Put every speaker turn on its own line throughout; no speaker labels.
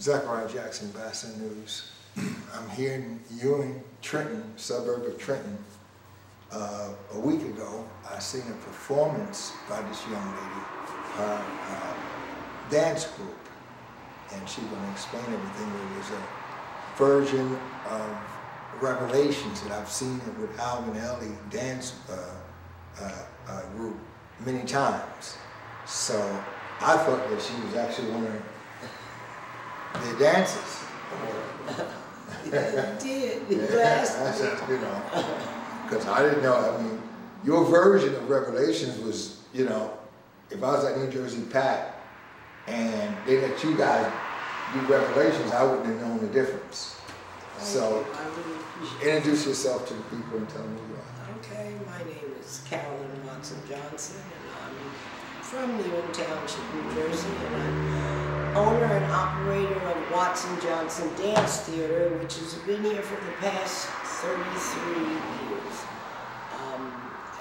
Zachariah Jackson, BASA News. I'm here in Ewing, Trenton, suburb of Trenton. A week ago, I seen a performance by this young lady, her dance group, and she's going to explain everything. It was a version of Revelations that I've seen it with Alvin Ailey dance group many times. So I thought that she was actually one of their dancers.
Yeah, you did. You
I said, you know, because I didn't know. I mean, your version of Revelations was, you know, if I was at New Jersey Pat and they let you guys do Revelations, I wouldn't have known the difference. So, introduce yourself to the people and tell them who you are.
Okay, my name is Carolyn Watson-Johnson, and I'm from Ewing Township, New Jersey, and I'm owner and operator of Watson-Johnson Dance Theater, which has been here for the past 33 years.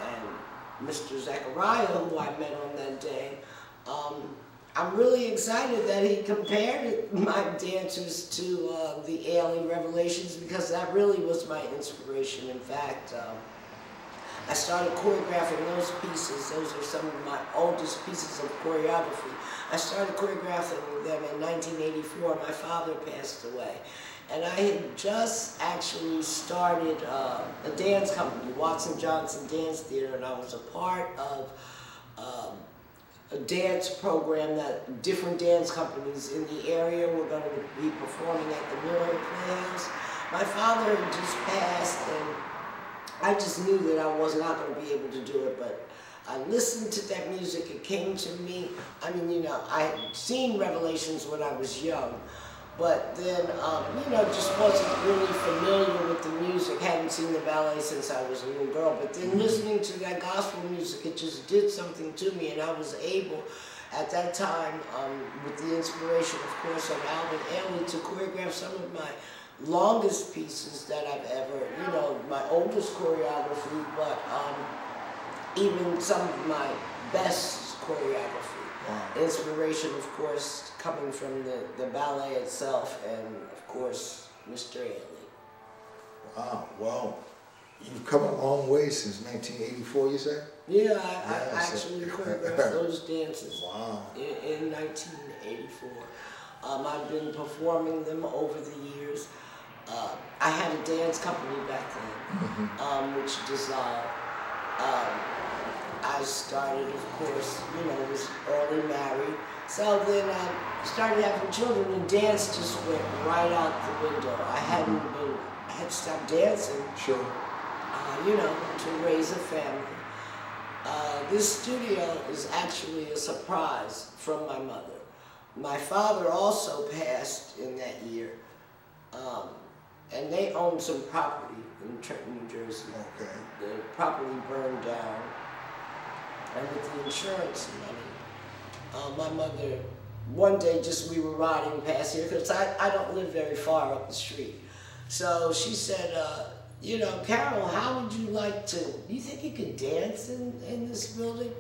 And Mr. Zachariah, who I met on that day, I'm really excited that he compared my dancers to the Ailey Revelations, because that really was my inspiration. In fact, I started choreographing those pieces. Those are some of my oldest pieces of choreography. I started choreographing them in 1984. My father passed away. And I had just actually started a dance company, Watson-Johnson Dance Theater, and I was a part of a dance program that different dance companies in the area were going to be performing at the Miller Playhouse. My father had just passed, and I just knew that I was not going to be able to do it, but I listened to that music. It came to me. I mean, you know, I had seen Revelations when I was young, but then, you know, just wasn't really familiar with the music. Hadn't seen the ballet since I was a little girl, but then listening to that gospel music, it just did something to me, and I was able, at that time, with the inspiration, of course, of Alvin Ailey, to choreograph some of my longest pieces that I've ever, you know, my oldest choreography, but even some of my best choreography. Wow. Inspiration, of course, coming from the ballet itself, and of course, Mr. Ailey.
Wow, well, you've come a long way since 1984, you say?
Yeah, I actually choreographed those dances.
Wow.
In 1984. I've been performing them over the years. I had a dance company back then, which dissolved. I started, of course, you know, was early married. So then I started having children, and dance just went right out the window. I had stopped dancing,
sure,
you know, to raise a family. This studio is actually a surprise from my mother. My father also passed in that year, and they owned some property in Trenton, New Jersey.
Okay.
The property burned down. And with the insurance money, my mother, one day we were riding past here, because I don't live very far up the street. So she said, you know, Carol, how would you like to, do you think you could dance in this building?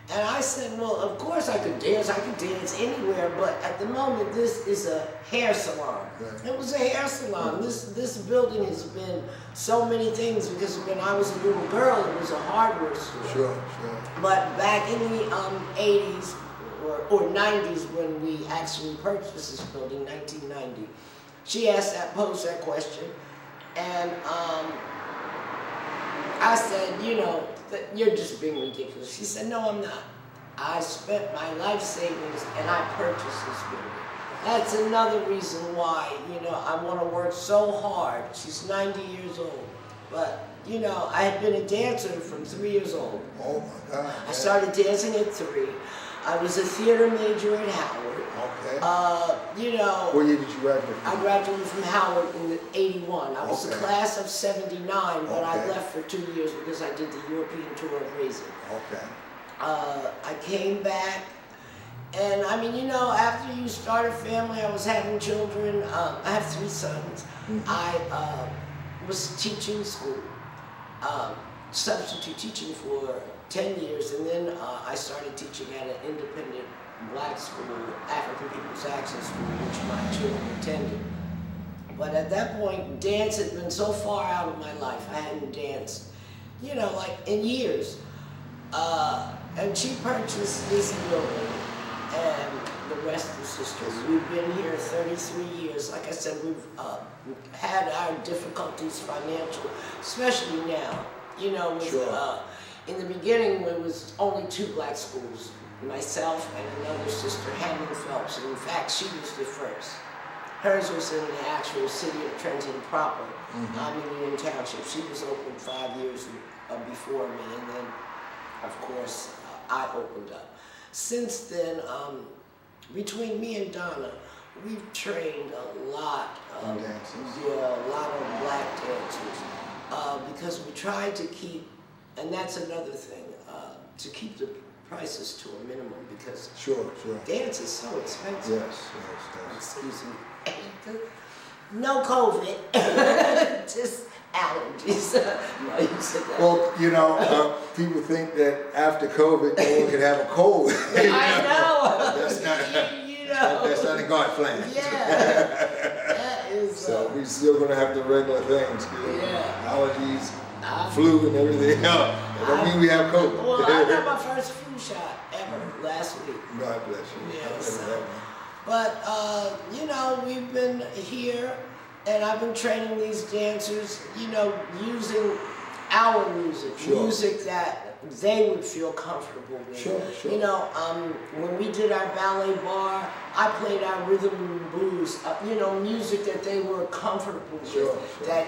And I said, well, of course I could dance. I could dance anywhere, but at the moment, this is a hair salon. Right. It was a hair salon. This building has been so many things, because when I was a little girl, it was a hardware store.
Sure.
But back in the 80s or 90s, when we actually purchased this building, 1990, she posed that question, and I said, you know, you're just being ridiculous. She said, no, I'm not. I spent my life savings and I purchased this building. That's another reason why, you know, I want to work so hard. She's 90 years old. But, you know, I had been a dancer from 3 years old.
Oh my God.
I started dancing at 3. I was a theater major at Howard.
Okay.
You know.
What year did you graduate from?
I graduated from Howard in '81. I was the class of '79, but I left for 2 years because I did the European tour of raising.
Okay.
I came back, and I mean, you know, after you start a family, I was having children. I have 3 sons. I was teaching school, substitute teaching for 10 years, and then I started teaching at an independent black school, African People's Access School, which my children attended. But at that point, dance had been so far out of my life. I hadn't danced, like in years. And she purchased this building, and the rest is history. We've been here 33 years. Like I said, we've had our difficulties financial, especially now. With,
Sure.
In the beginning, there was only 2 black schools, myself and another sister, Hannah Phelps. And in fact, she was the first. Hers was in the actual city of Trenton proper. I'm in Union Township. She was opened 5 years before me, and then, of course, I opened up. Since then, between me and Donna, we've trained a lot of
dancers.
Yeah, a lot of black dancers, because we tried to keep, and that's another thing, to keep the prices to a minimum, because
Sure.
dance is so expensive.
Yes.
Excuse me. No COVID, just allergies. No, you said that.
Well, people think that after COVID, no one can have a cold.
I know.
That's not,
know.
that's not in God's plan.
Yeah. That is.
So we're still going to have the regular things,
Yeah.
Allergies, flu, and everything else. That don't mean we have COVID.
Well, I got my first flu shot ever last week.
God bless you.
Yeah,
I
so-
never had one.
But, we've been here, and I've been training these dancers, using our music,
Sure.
music that they would feel comfortable with.
Sure.
When we did our ballet bar, I played our rhythm and blues, music that they were comfortable with.
Sure.
That,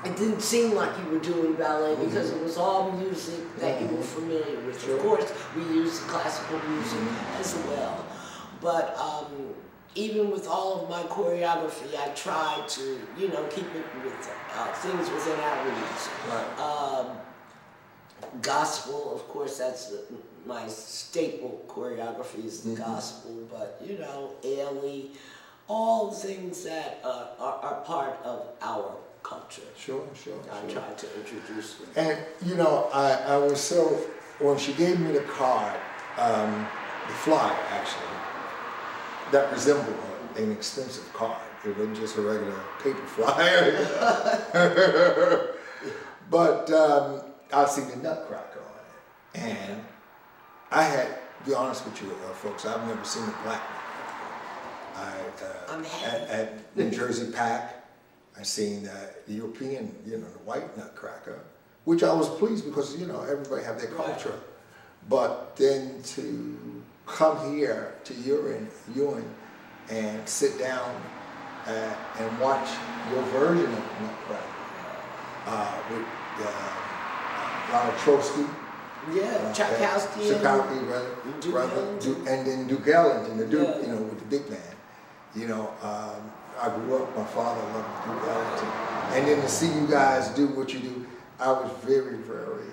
it didn't seem like you were doing ballet because it was all music that you were familiar with.
Sure.
Of course, we used classical music as well. But even with all of my choreography, I tried to, keep it with things within our reach.
Right.
Gospel, of course, that's my staple choreography is the gospel. But, Ailey, all the things that are part of our culture.
Sure.
I tried to introduce them.
And, I was so, when she gave me the card, the flyer actually, that resembled an expensive card. It wasn't just a regular paper flyer. But I see the Nutcracker on it. And I had, to be honest with you, folks, I've never seen a black Nutcracker. At New Jersey Pack, I seen the European, the white Nutcracker, which I was pleased because, everybody have their culture.
Right.
But then to come here to Ewing and sit down and watch your version of Nutcracker with Ronald Trotsky.
Yeah, Tchaikovsky.
Tchaikovsky, and then Duke Ellington, the Duke,
Yeah.
with the big band. I grew up, my father loved Duke Ellington. And then to see you guys do what you do, I was very, very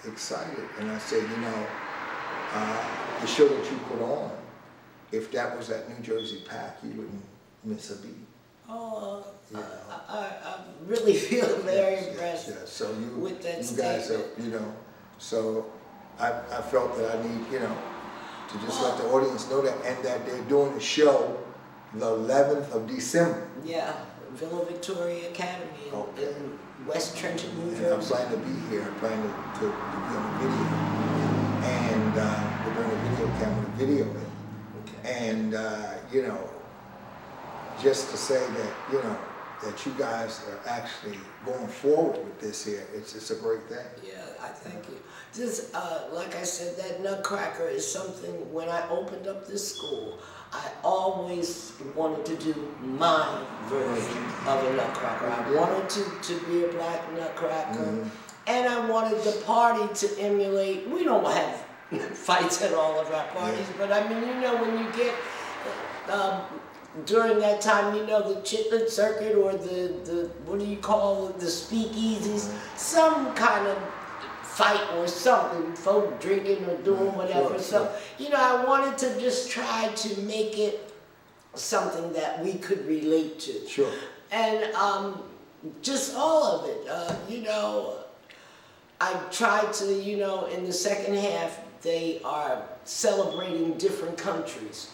excited. And I said, the show that you put on, if that was at New Jersey Pack, you wouldn't miss a beat.
Oh, I really feel very impressed
Yes. So
with that
you guys
statement.
are, so I felt that I need, to just let the audience know that, and that they're doing a show the 11th of December.
Yeah, Villa Victoria Academy in West Trenton, New
And I'm
Jersey.
planning to be here, I'm planning to be on the video. And we're bring a video camera to video it.
Okay.
And, just to say that, that you guys are actually going forward with this here, it's a great thing.
Yeah, I thank you. This, like I said, that Nutcracker is something, when I opened up this school, I always wanted to do my version of a Nutcracker. I wanted to be a black Nutcracker, and I wanted the party to emulate. We don't have fights at all of our parties, but I mean, when you get, during that time, the Chitlin Circuit or the what do you call it, the speakeasies, some kind of fight or something, folk drinking or doing whatever. So, I wanted to just try to make it something that we could relate to.
Sure.
And just all of it, I tried to, in the second half, they are celebrating different countries.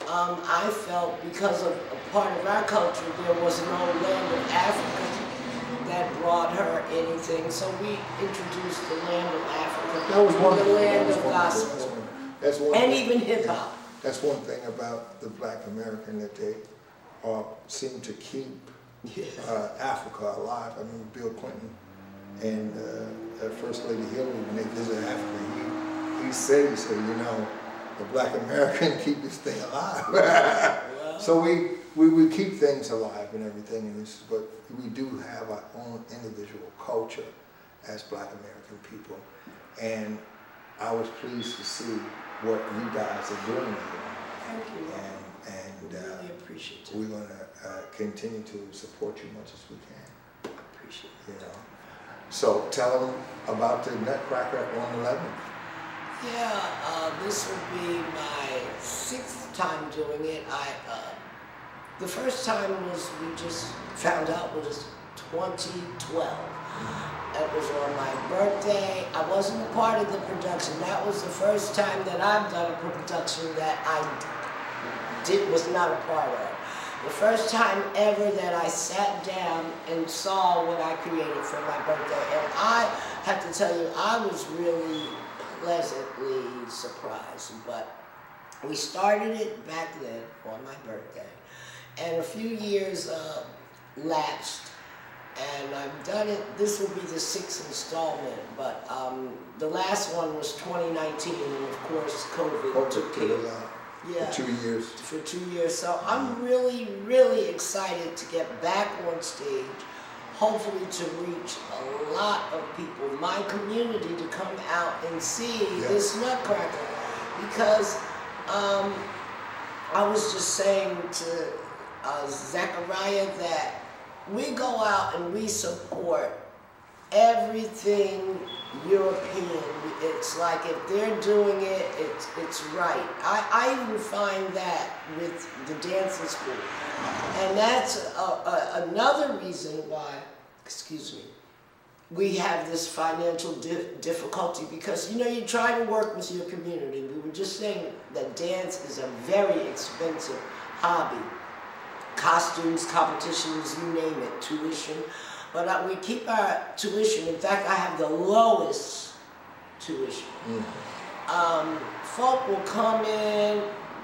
I felt because of a part of our culture, there was no land of Africa that brought her anything, so we introduced the land of Africa,
That was wonderful.
the land
That
of
was
gospel,
wonderful. That's one
and
thing.
even hip hop.
That's one thing about the Black American, that they seem to keep Africa alive. I mean, Bill Clinton and First Lady Hillary, when they visited Africa, he said, you know, the Black American keep this thing alive.
Well,
so we keep things alive and everything, but we do have our own individual culture as Black American people. And I was pleased to see what you guys are doing.
thank you.
And
Really appreciate it.
we're going to continue to support you much as we can.
Appreciate
You know. So tell them about the Nutcracker at 111.
Yeah, this would be my 6th time doing it. The first time was, we just found out, was 2012. It was on my birthday. I wasn't a part of the production. That was the first time that I've done a production that I was not a part of. The first time ever that I sat down and saw what I created for my birthday. And I have to tell you, I was really pleasantly surprised. But we started it back then on my birthday. And a few years lapsed. And I've done it, this will be the 6th installment, but the last one was 2019, and of course COVID took care of it. Yeah.
For 2 years.
For 2 years. So I'm really, really excited to get back on stage, hopefully to reach a lot of people, my community, to come out and see this Nutcracker. Because I was just saying to Zachariah that we go out and we support everything European. It's like if they're doing it, it's right. I even find that with the dancing school. And that's another reason why, excuse me, we have this financial difficulty, because, you know, you try to work with your community. We were just saying that dance is a very expensive hobby. Costumes, competitions, you name it, tuition. But we keep our tuition. In fact, I have the lowest tuition. Folk will come in,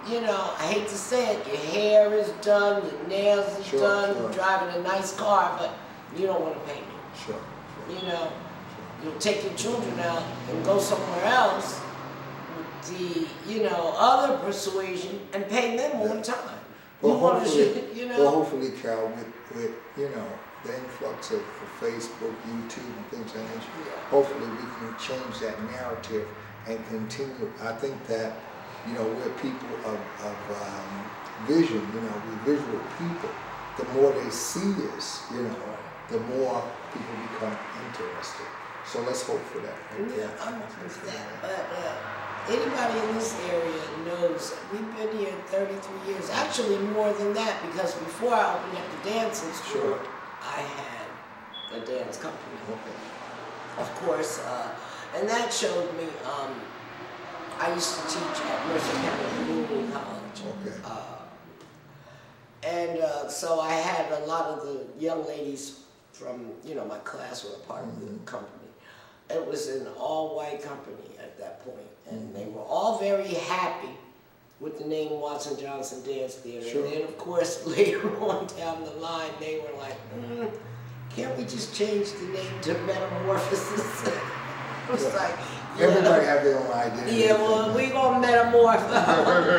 you know, I hate to say it, your hair is done, your nails is done, you're driving a nice car, but you don't want to pay me.
Sure.
You know, you'll take your children out and go somewhere else with the, you know, other persuasion and pay them one time.
Well,
hopefully,
Carol, with you know, the influx of Facebook, YouTube, and things like that, hopefully we can change that narrative and continue. I think that, you know, we're people of vision, you know, we're visual people. The more they see this, you know, the more people become interested. So let's hope for that.
Yeah, I'm hoping for that. But anybody in this area knows we've been here 33 years. Actually, more than that, because before I opened up the dancing school, I had a dance company. Of course, and that showed me. I used to teach at Mercer County Community College. And so I had a lot of the young ladies from, you know, my class were a part of the company. It was an all-white company at that point, and they were all very happy with the name Watson Johnson Dance Theater. And then, of course, later on down the line, they were like, can't we just change the name to Metamorphosis? It was like,
everybody have their own identity.
Yeah, well, we gonna metamorph.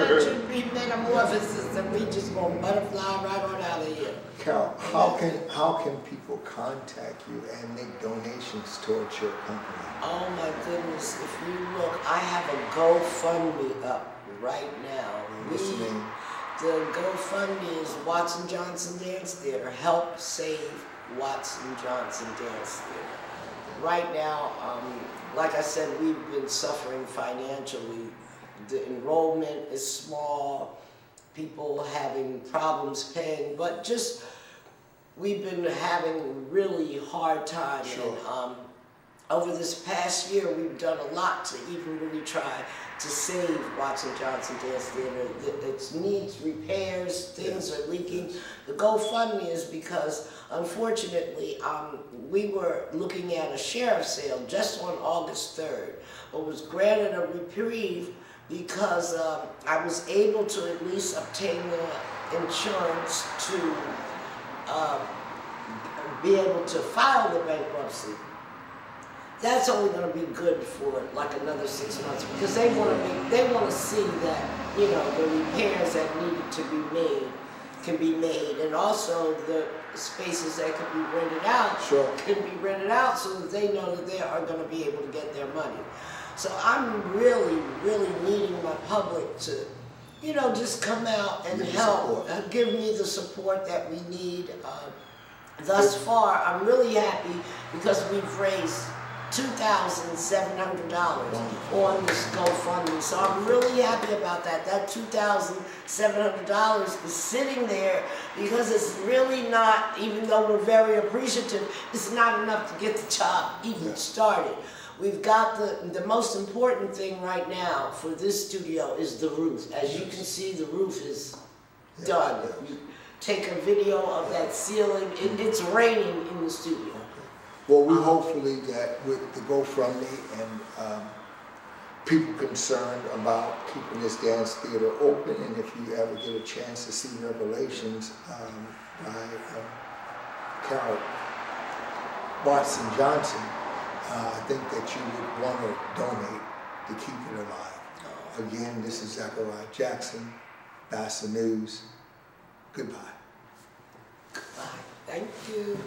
It should be Metamorphosis, and we just gonna butterfly right on out of here.
Carol, how can people contact you and make donations towards your company?
Oh my goodness! If you look, I have a GoFundMe up right now.
What's the name?
The GoFundMe is Watson Johnson Dance Theater. Help save Watson Johnson Dance Theater. Right now, like I said, we've been suffering financially. The enrollment is small. People having problems paying, but just we've been having really hard time. And, over this past year, we've done a lot to even really try to save Watson Johnson Dance Theater. It needs repairs, things are leaking. The GoFundMe is because, unfortunately, we were looking at a sheriff's sale just on August 3rd, but was granted a reprieve because I was able to at least obtain the insurance to be able to file the bankruptcy. That's only going to be good for like another 6 months because they want to see that, you know, the repairs that needed to be made can be made, and also the spaces that can be rented out can be rented out so that they know that they are going to be able to get their money. So I'm really, really needing my public to, you know, just come out and help, give me the support that we need. Thus far, I'm really happy because we've raised $2,700 on this GoFundMe. So I'm really happy about that. That $2,700 is sitting there because it's really not, even though we're very appreciative, it's not enough to get the job even started. We've got the most important thing right now for this studio is the roof. As you can see, the roof is done. You take a video of that ceiling. It's raining in the studio.
Well, we hopefully that with the GoFundMe and people concerned about keeping this dance theater open, and if you ever get a chance to see Revelations by Carol Watson Johnson, I think that you would want to donate to keep it alive. Again, this is Zachariah Jackson, BASA News. Goodbye.
Goodbye. Thank you.